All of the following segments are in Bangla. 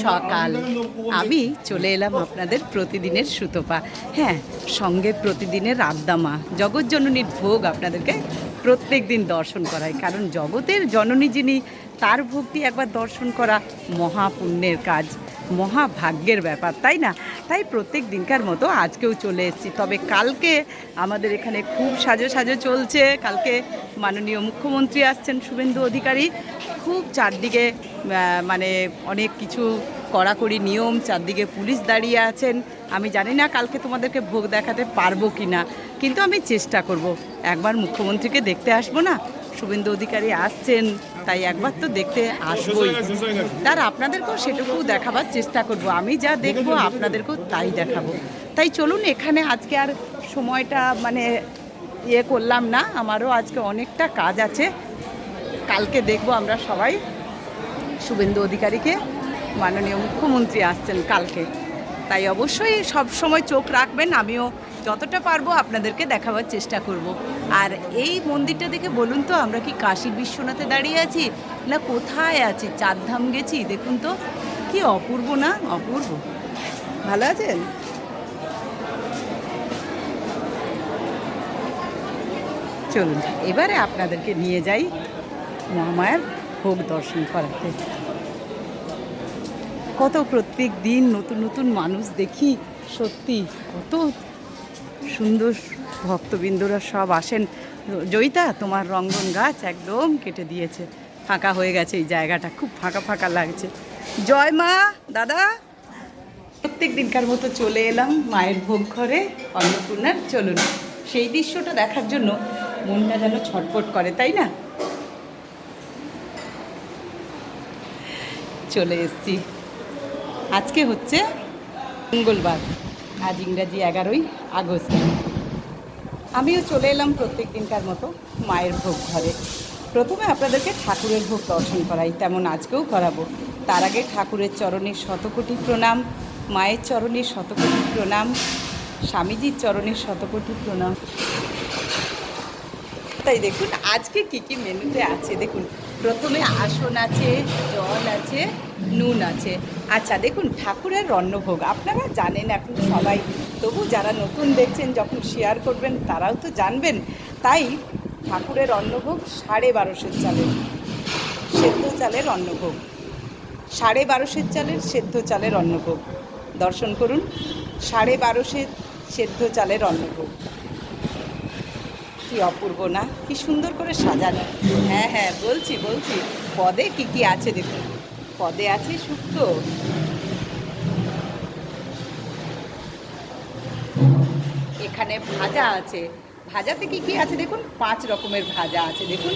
সকাল। আমি চলে এলাম আপনাদের প্রতিদিনের সুতপা। হ্যাঁ, সঙ্গে প্রতিদিনের আদ্দামা জগৎজননীর ভোগ আপনাদেরকে প্রত্যেক দিন দর্শন করায়। কারণ জগতের জননী যিনি, তার ভোগটি একবার দর্শন করা মহাপুণ্যের কাজ, মহাভাগ্যের ব্যাপার, তাই না? তাই প্রত্যেক দিনকার মতো আজকেও চলে এসেছি। তবে কালকে আমাদের এখানে খুব সাজো সাজো চলছে। কালকে মাননীয় মুখ্যমন্ত্রী আসছেন, শুভেন্দু অধিকারী। খুব চারদিকে মানে অনেক কিছু কড়াকড়ি নিয়ম, চারদিকে পুলিশ দাঁড়িয়ে আছেন। আমি জানি না কালকে তোমাদেরকে ভোগ দেখাতে পারবো কি না, কিন্তু আমি চেষ্টা করব। একবার মুখ্যমন্ত্রীকে দেখতে আসবো না, শুভেন্দু অধিকারী আসছেন, তাই একবার তো দেখতে আসবোই। তার আপনাদেরকেও সেটুকু দেখাবার চেষ্টা করব। আমি যা দেখব আপনাদেরকেও তাই দেখাবো। তাই চলুন, এখানে আজকে আর সময়টা ইয়ে করলাম না, আমারও আজকে অনেকটা কাজ আছে। কালকে দেখব আমরা সবাই শুভেন্দু অধিকারীকে, মাননীয় মুখ্যমন্ত্রী আসছেন কালকে। তাই অবশ্যই সব সময় চোখ রাখবেন, আমিও যতটা পারবো আপনাদেরকে দেখাবার চেষ্টা করব। আর এই মন্দিরটা দেখে বলুন তো, আমরা কি কাশী বিশ্বনাথে দাঁড়িয়ে আছি না কোথায় আছি? চারধাম গেছি, দেখুন তো কি অপূর্ব না? অপূর্ব। ভালো আছেন? চলুন এবারে আপনাদেরকে নিয়ে যাই মহামায়ার ভোগ দর্শন করাতে। কত প্রত্যেক দিন নতুন নতুন মানুষ দেখি, সত্যি কত সুন্দর ভক্তবৃন্দরা সব আসেন। জয়িতা, তোমার রঙ্গন গাছ একদম কেটে দিয়েছে, ফাঁকা হয়ে গেছে এই জায়গাটা, খুব ফাঁকা ফাঁকা লাগছে। জয় মা। দাদা, প্রত্যেক দিনকার মতো চলে এলাম মায়ের ভোগ ঘরে, অন্নপূর্ণার। চলুন, সেই দৃশ্যটা দেখার জন্য মনটা যেন ছটফট করে, তাই না? চলে এসছি। আজকে হচ্ছে মঙ্গলবার, আজ ইংরাজি 11ই আগস্ট। আমিও চলে এলাম প্রত্যেক দিনকার মতো মায়ের ভোগ ঘরে। প্রথমে আপনাদেরকে ঠাকুরের ভোগ দর্শন করাই, তেমন আজকেও করাবো। তার আগে ঠাকুরের চরণে শতকোটি প্রণাম, মায়ের চরণে শতকোটি প্রণাম, স্বামীজির চরণে শতকোটি প্রণাম। তাই দেখুন আজকে কি কি মেনুতে আছে। দেখুন, প্রথমে আসন আছে, জল আছে, নুন আছে। আচ্ছা দেখুন, ঠাকুরের অন্নভোগ আপনারা জানেন এখন সবাই, তবু যারা নতুন দেখছেন যখন শেয়ার করবেন তারাও তো জানবেন। তাই ঠাকুরের অন্নভোগ 1250 চালের সেদ্ধ চালের অন্নভোগ, 1250 চালের সেদ্ধ চালের অন্নভোগ দর্শন করুন। 1250 সেদ্ধ চালের অন্নভোগ, কি অপূর্ব না? কি সুন্দর করে সাজানো। হ্যাঁ হ্যাঁ, বলছি বলছি, পদে কি কি আছে দেখুন। পদে আছে শুক্তো, এখানে ভাজা আছে। ভাজাতে কি কি আছে দেখুন, 5 রকমের ভাজা আছে। দেখুন,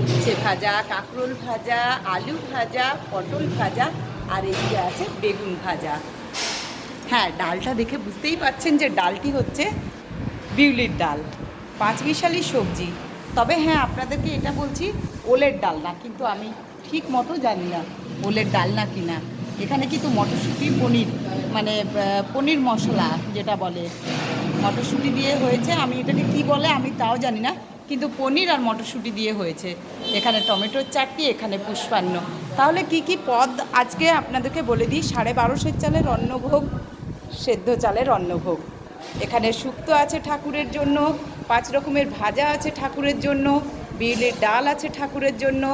উচ্ছে ভাজা, কাঁকরোল ভাজা, আলু ভাজা, পটল ভাজা, আর এই যে আছে বেগুন ভাজা। হ্যাঁ, ডালটা দেখে বুঝতেই পাচ্ছেন যে ডালটি হচ্ছে বিউলির ডাল, 5 মিশালি সবজি। তবে হ্যাঁ, আপনাদেরকে এটা বলছি, ওলের ডাল না, কিন্তু আমি ঠিক মতো জানি না ওলের ডাল না কি না। এখানে কিন্তু মটরশুঁটি, পনির, পনির মশলা যেটা বলে, মটরশুঁটি দিয়ে হয়েছে। আমি এটাকে কি বলে আমি তাও জানি না, কিন্তু পনির আর মটরশুঁটি দিয়ে হয়েছে। এখানে টমেটোর চাটনি, এখানে পুষ্পান্ন। তাহলে কি কি পদ আজকে আপনাদেরকে বলে দিই। 1250 চালের অন্নভোগ, সেদ্ধ চালের অন্নভোগ। এখানে শুক্তো আছে ঠাকুরের জন্য, 5 রকমের ভাজা আছে ঠাকুরের জন্য, বিউলির ডাল আছে ঠাকুরের জন্য,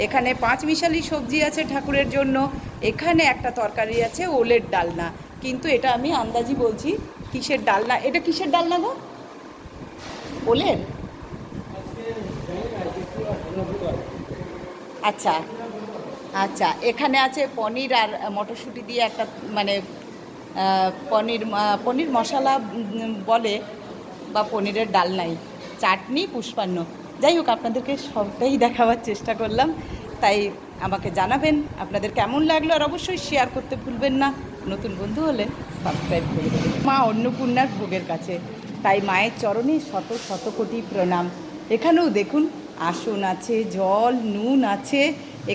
এখানে 5 মিশালি সবজি আছে ঠাকুরের জন্য, এখানে একটা তরকারি আছে ওলের ডালনা। কিন্তু এটা আমি আন্দাজি বলছি কিসের ডালনা। এটা কিসের ডালনা গো? ওলের? আচ্ছা আচ্ছা, এখানে আছে পনির আর মটরশুঁটি দিয়ে একটা, পনির পনির মশলা বলে, বা পনিরের ডালনাই, চাটনি, পুষ্পান্ন। যাই হোক, আপনাদেরকে সবটাই দেখাবার চেষ্টা করলাম। তাই আমাকে জানাবেন আপনাদের কেমন লাগলো, আর অবশ্যই শেয়ার করতে ভুলবেন না। নতুন বন্ধু হলে সাবস্ক্রাইব করে দেবেন। মা অন্নপূর্ণার ভোগের কাছে, তাই মায়ের চরণে শত শত কোটি প্রণাম। এখানেও দেখুন আসন আছে, জল, নুন আছে।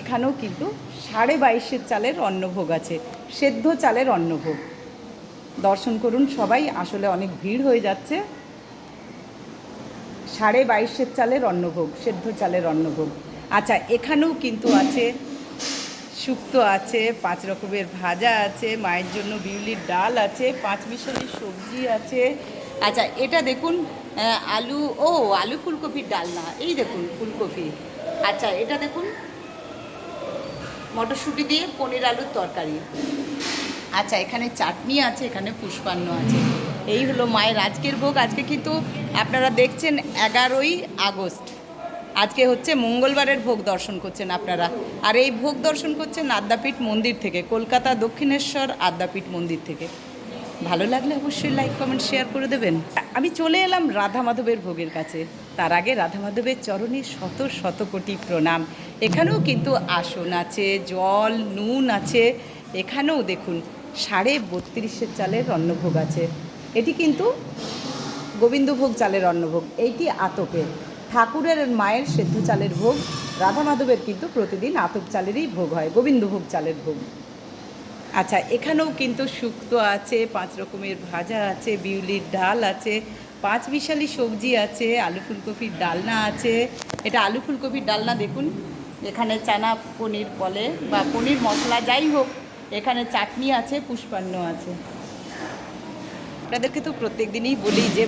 এখানেও কিন্তু 22.5 চালের অন্নভোগ আছে, সেদ্ধ চালের অন্নভোগ। দর্শন করুন সবাই, আসলে অনেক ভিড় হয়ে যাচ্ছে। 22.5 চালের অন্নভোগ, সেদ্ধ চালের অন্নভোগ। আচ্ছা, এখানেও কিন্তু আছে শুক্তো আছে, 5 রকমের ভাজা আছে, মায়ের জন্য বিউলির ডাল আছে, 5 মিশালি সবজি আছে। আচ্ছা এটা দেখুন আলু, ও আলু ফুলকপির ডালনা, এই দেখুন ফুলকপি। আচ্ছা এটা দেখুন মটরশুঁটি দিয়ে পনির আলুর তরকারি। আচ্ছা এখানে চাটনি আছে, এখানে পুষ্পান্ন আছে। এই হলো মায়ের আজকের ভোগ। আজকে কিন্তু আপনারা দেখছেন 11ই আগস্ট, আজকে হচ্ছে মঙ্গলবারের ভোগ দর্শন করছেন আপনারা। আর এই ভোগ দর্শন করছেন আদ্যাপীঠ মন্দির থেকে, কলকাতা দক্ষিণেশ্বর আদ্যাপীঠ মন্দির থেকে। ভালো লাগলে অবশ্যই লাইক কমেন্ট শেয়ার করে দেবেন। আমি চলে এলাম রাধা মাধবের ভোগের কাছে। তার আগে রাধা মাধবের চরণে শত শত কোটি প্রণাম। এখানেও কিন্তু আসন আছে, জল নুন আছে। এখানেও দেখুন 32.5 চালের অন্নভোগ আছে। এটি কিন্তু গোবিন্দভোগ চালের অন্নভোগ, এইটি আতপের। ঠাকুরের মায়ের সেদ্ধ চালের ভোগ। রাধা মাধবের কিন্তু প্রতিদিন আতপ চালেরই ভোগ হয়, গোবিন্দভোগ চালের ভোগ। আচ্ছা এখানেও কিন্তু শুক্তো আছে, 5 রকমের ভাজা আছে, বিউলির ডাল আছে, 5 মিশালি সবজি আছে, আলু ফুলকপির ডালনা আছে। এটা আলু ফুলকপির ডালনা দেখুন। এখানে চানা পনির বলে বা পনির মশলা যাই হোক, এখানে চাটনি আছে, পুষ্পান্ন আছে। আপনাদেরকে তো প্রত্যেক দিনই বলি যে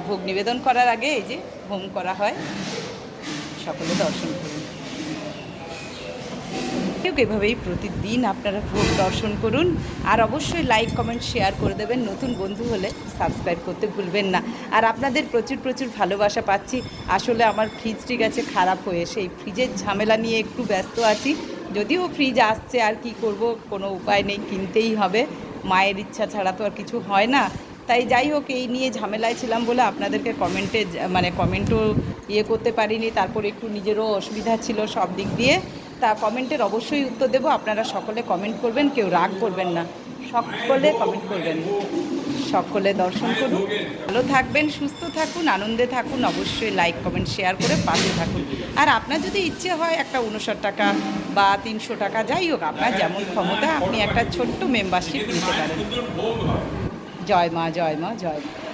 ভোগ নিবেদন করার আগে এই যে হোম করা হয়, সকলে দর্শন করুন। কেউ এভাবেই প্রতিদিন আপনারা ভোগ দর্শন করুন। আর অবশ্যই লাইক কমেন্ট শেয়ার করে দেবেন। নতুন বন্ধু হলে সাবস্ক্রাইব করতে ভুলবেন না। আর আপনাদের প্রচুর প্রচুর ভালোবাসা পাচ্ছি। আসলে আমার ফ্রিজটি গেছে খারাপ হয়ে, সেই ফ্রিজের ঝামেলা নিয়ে একটু ব্যস্ত আছি। যদিও ফ্রিজ আসছে, আর কি করব, কোনো উপায় নেই, কিনতেই হবে। মায়ের ইচ্ছা ছাড়া তো আর কিছু হয় না। তাই যাই হোক, এই নিয়ে ঝামেলায় ছিলাম বলে আপনাদেরকে কমেন্টও করতে পারিনি। তারপর একটু নিজেরও অসুবিধা ছিল সব দিক দিয়ে। তা কমেন্টের অবশ্যই উত্তর দেবো। আপনারা সকলে কমেন্ট করবেন, কেউ রাগ করবেন না, সকলে কমেন্ট করবেন। সকলে দর্শন করুন, ভালো থাকবেন, সুস্থ থাকুন, আনন্দে থাকুন। অবশ্যই লাইক কমেন্ট শেয়ার করে পাশে থাকুন। আর আপনার যদি ইচ্ছে হয় একটা 59 টাকা বা 300 টাকা, যাই হোক আপনার যেমন ক্ষমতা, আপনি একটা ছোট্ট মেম্বারশিপ নিতে পারেন। জয় মা, জয় মা, জয় মা।